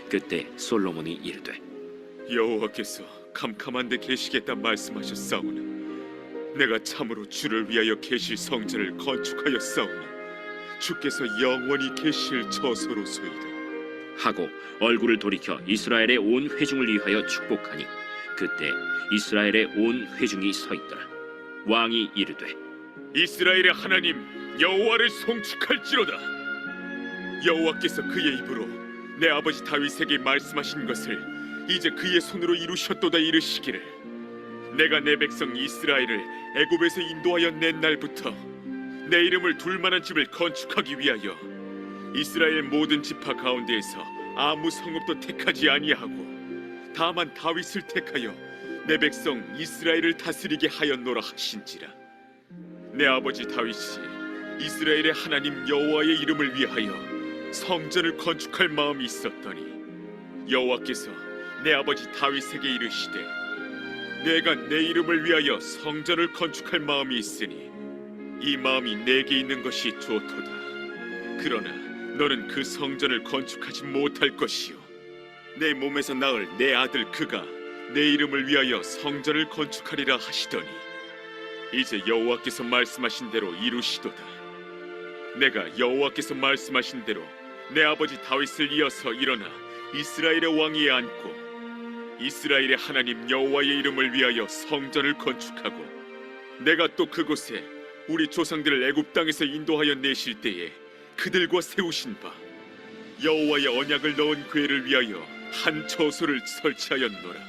그때 솔로몬이 이르되 여호와께서 캄캄한 데 계시겠다 말씀하셨사오나 내가 참으로 주를 위하여 계실 성전을 건축하였사오니 주께서 영원히 계실 처소로소이다. 하고 얼굴을 돌이켜 이스라엘의 온 회중을 위하여 축복하니 그때 이스라엘의 온 회중이 서 있더라. 왕이 이르되 이스라엘의 하나님 여호와를 송축할지로다. 여호와께서 그의 입으로 내 아버지 다윗에게 말씀하신 것을 이제 그의 손으로 이루셨도다 이르시기를 내가 내 백성 이스라엘을 애굽에서 인도하여 낸 날부터 내 이름을 둘 만한 집을 건축하기 위하여 이스라엘 모든 지파 가운데에서 아무 성읍도 택하지 아니하고 다만 다윗을 택하여 내 백성 이스라엘을 다스리게 하였노라 하신지라. 내 아버지 다윗이 이스라엘의 하나님 여호와의 이름을 위하여 성전을 건축할 마음이 있었더니 여호와께서 내 아버지 다윗에게 이르시되 내가 내 이름을 위하여 성전을 건축할 마음이 있으니 이 마음이 내게 있는 것이 좋도다. 그러나 너는 그 성전을 건축하지 못할 것이요 내 몸에서 낳을 내 아들 그가 내 이름을 위하여 성전을 건축하리라 하시더니 이제 여호와께서 말씀하신 대로 이루시도다. 내가 여호와께서 말씀하신 대로 내 아버지 다윗을 이어서 일어나 이스라엘의 왕위에 앉고 이스라엘의 하나님 여호와의 이름을 위하여 성전을 건축하고 내가 또 그곳에 우리 조상들을 애굽 땅에서 인도하여 내실 때에 그들과 세우신 바 여호와의 언약을 넣은 궤를 위하여 한 처소를 설치하였노라.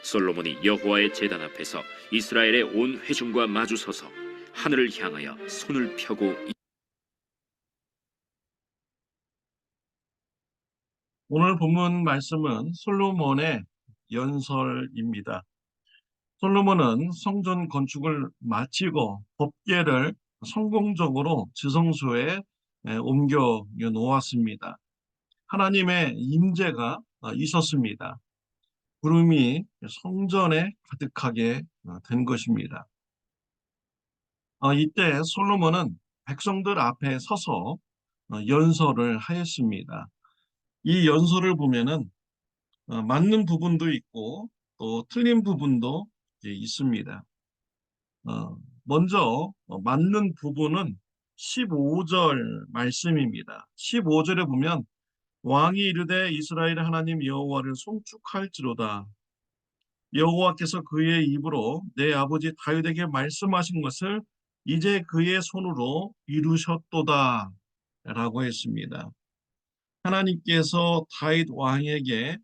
솔로몬이 여호와의 제단 앞에서 이스라엘의 온 회중과 마주서서 하늘을 향하여 손을 펴고 오늘 본문 말씀은 솔로몬의 연설입니다. 솔로몬은 성전 건축을 마치고 법궤를 성공적으로 지성소에 옮겨 놓았습니다. 하나님의 임재가 있었습니다. 구름이 성전에 가득하게 된 것입니다. 이때 솔로몬은 백성들 앞에 서서 연설을 하였습니다. 이 연설을 보면은 맞는 부분도 있고 또 틀린 부분도 있습니다. 먼저 맞는 부분은 15절 말씀입니다. 15절에 보면 왕이 이르되 이스라엘 하나님 여호와를 송축할지로다. 여호와께서 그의 입으로 내 아버지 다윗에게 말씀하신 것을 이제 그의 손으로 이루셨도다 라고 했습니다. 하나님께서 다윗 왕에게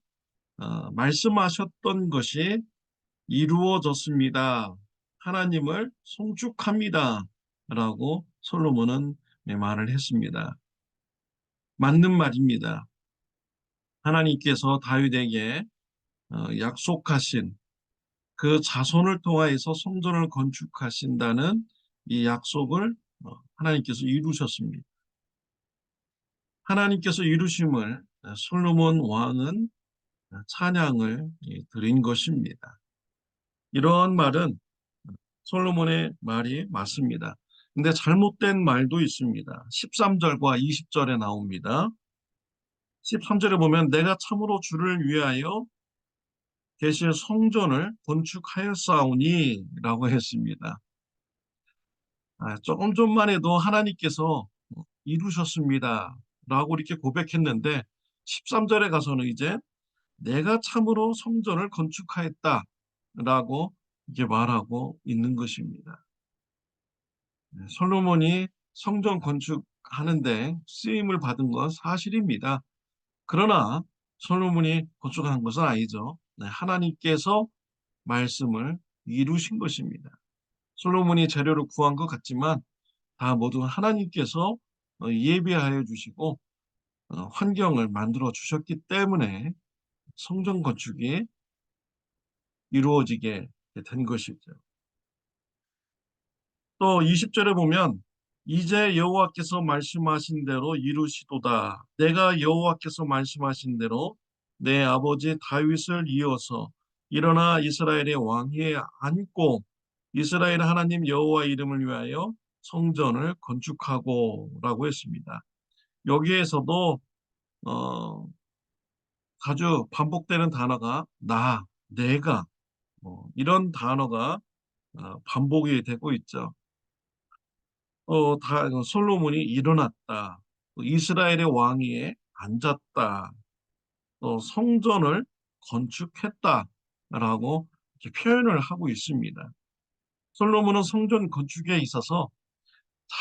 말씀하셨던 것이 이루어졌습니다. 하나님을 송축합니다 라고 솔로몬은 말을 했습니다. 맞는 말입니다. 하나님께서 다윗에게 약속하신 그 자손을 통하여서 성전을 건축하신다는 이 약속을 하나님께서 이루셨습니다. 하나님께서 이루심을 솔로몬 왕은 찬양을 드린 것입니다. 이러한 말은 솔로몬의 말이 맞습니다. 근데 잘못된 말도 있습니다. 13절과 20절에 나옵니다. 13절에 보면 내가 참으로 주를 위하여 계실 성전을 건축하였사오니 라고 했습니다. 조금 전만 해도 하나님께서 이루셨습니다 라고 이렇게 고백했는데 13절에 가서는 이제 내가 참으로 성전을 건축하였다 라고 이렇게 말하고 있는 것입니다. 솔로몬이 성전 건축하는데 쓰임을 받은 건 사실입니다. 그러나 솔로몬이 건축한 것은 아니죠. 하나님께서 말씀을 이루신 것입니다. 솔로몬이 재료를 구한 것 같지만 다 모두 하나님께서 예비하여 주시고 환경을 만들어 주셨기 때문에 성전 건축이 이루어지게 된 것이죠. 또 20절에 보면 이제 여호와께서 말씀하신 대로 이루시도다. 내가 여호와께서 말씀하신 대로 내 아버지 다윗을 이어서 일어나 이스라엘의 왕위에 앉고 이스라엘 하나님 여호와 이름을 위하여 성전을 건축하고 라고 했습니다. 여기에서도 자주 반복되는 단어가 나, 내가 이런 단어가 반복이 되고 있죠. 솔로몬이 일어났다. 또 이스라엘의 왕위에 앉았다. 또 성전을 건축했다라고 이렇게 표현을 하고 있습니다. 솔로몬은 성전 건축에 있어서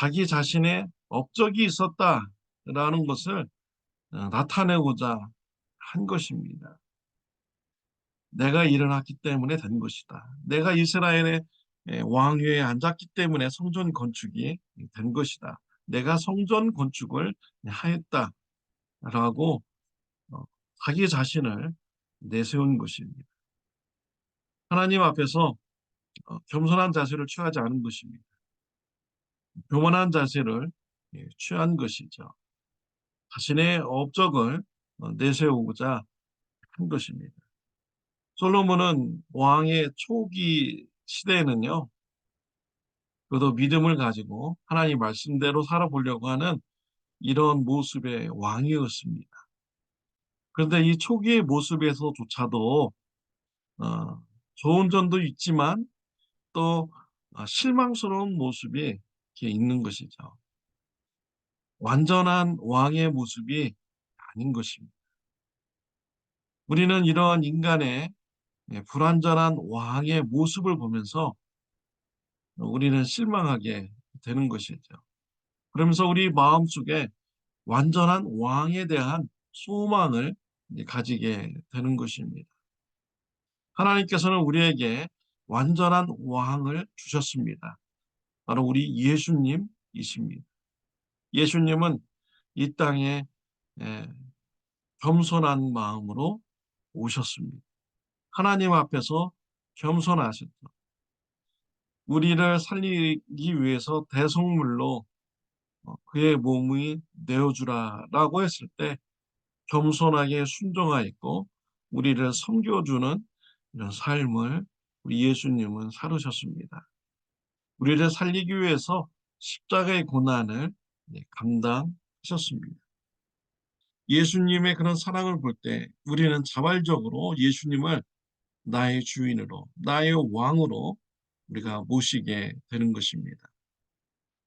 자기 자신의 업적이 있었다라는 것을 나타내고자 한 것입니다. 내가 일어났기 때문에 된 것이다. 내가 이스라엘의 왕위에 앉았기 때문에 성전 건축이 된 것이다. 내가 성전 건축을 하였다라고 어, 자기 자신을 내세운 것입니다. 하나님 앞에서 겸손한 자세를 취하지 않은 것입니다. 교만한 자세를 취한 것이죠. 자신의 업적을 내세우고자 한 것입니다. 솔로몬은 왕의 초기 시대에는요, 그도 믿음을 가지고 하나님 말씀대로 살아보려고 하는 이런 모습의 왕이었습니다. 그런데 이 초기의 모습에서조차도 좋은 점도 있지만 또 실망스러운 모습이 이렇게 있는 것이죠. 완전한 왕의 모습이 아닌 것입니다. 우리는 이러한 인간의 불완전한 왕의 모습을 보면서 우리는 실망하게 되는 것이죠. 그러면서 우리 마음속에 완전한 왕에 대한 소망을 가지게 되는 것입니다. 하나님께서는 우리에게 완전한 왕을 주셨습니다. 바로 우리 예수님이십니다. 예수님은 이 땅에 예, 겸손한 마음으로 오셨습니다. 하나님 앞에서 겸손하셨죠. 우리를 살리기 위해서 대속물로 그의 몸이 내어주라라고 했을 때 겸손하게 순종하였고 우리를 섬겨주는 이런 삶을 우리 예수님은 살으셨습니다. 우리를 살리기 위해서 십자가의 고난을 감당하셨습니다. 예수님의 그런 사랑을 볼 때 우리는 자발적으로 예수님을 나의 주인으로, 나의 왕으로 우리가 모시게 되는 것입니다.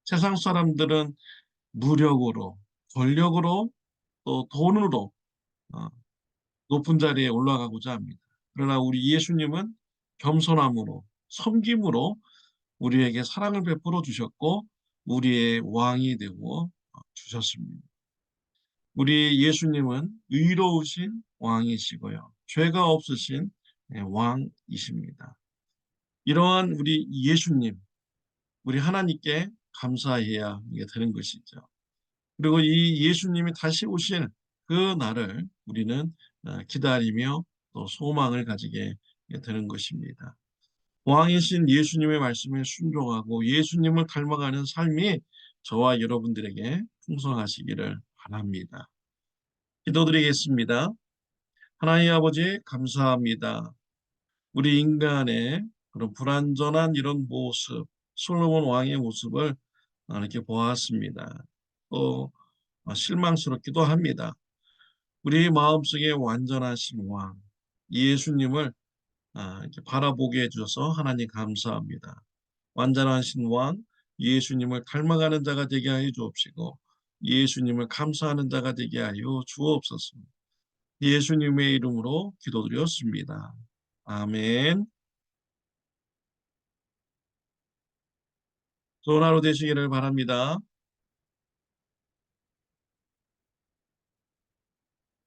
세상 사람들은 무력으로, 권력으로, 또 돈으로 어, 높은 자리에 올라가고자 합니다. 그러나 우리 예수님은 겸손함으로, 섬김으로 우리에게 사랑을 베풀어 주셨고 우리의 왕이 되고 주셨습니다. 우리 예수님은 의로우신 왕이시고요. 죄가 없으신 왕이십니다. 이러한 우리 예수님, 우리 하나님께 감사해야 되는 것이죠. 그리고 이 예수님이 다시 오실 그 날을 우리는 기다리며 또 소망을 가지게 되는 것입니다. 왕이신 예수님의 말씀에 순종하고 예수님을 닮아가는 삶이 저와 여러분들에게 풍성하시기를 바랍니다. 기도드리겠습니다. 하나님 아버지 감사합니다. 우리 인간의 그런 불완전한 이런 모습, 솔로몬 왕의 모습을 이렇게 보았습니다. 또 실망스럽기도 합니다. 우리 마음속에 완전하신 왕, 예수님을 이렇게 바라보게 해주셔서 하나님 감사합니다. 완전하신 왕, 예수님을 닮아가는 자가 되게 하여 주옵시고 예수님을 감사하는 자가 되게 하여 주옵소서. 예수님의 이름으로 기도드렸습니다. 아멘. 좋은 하루 되시기를 바랍니다.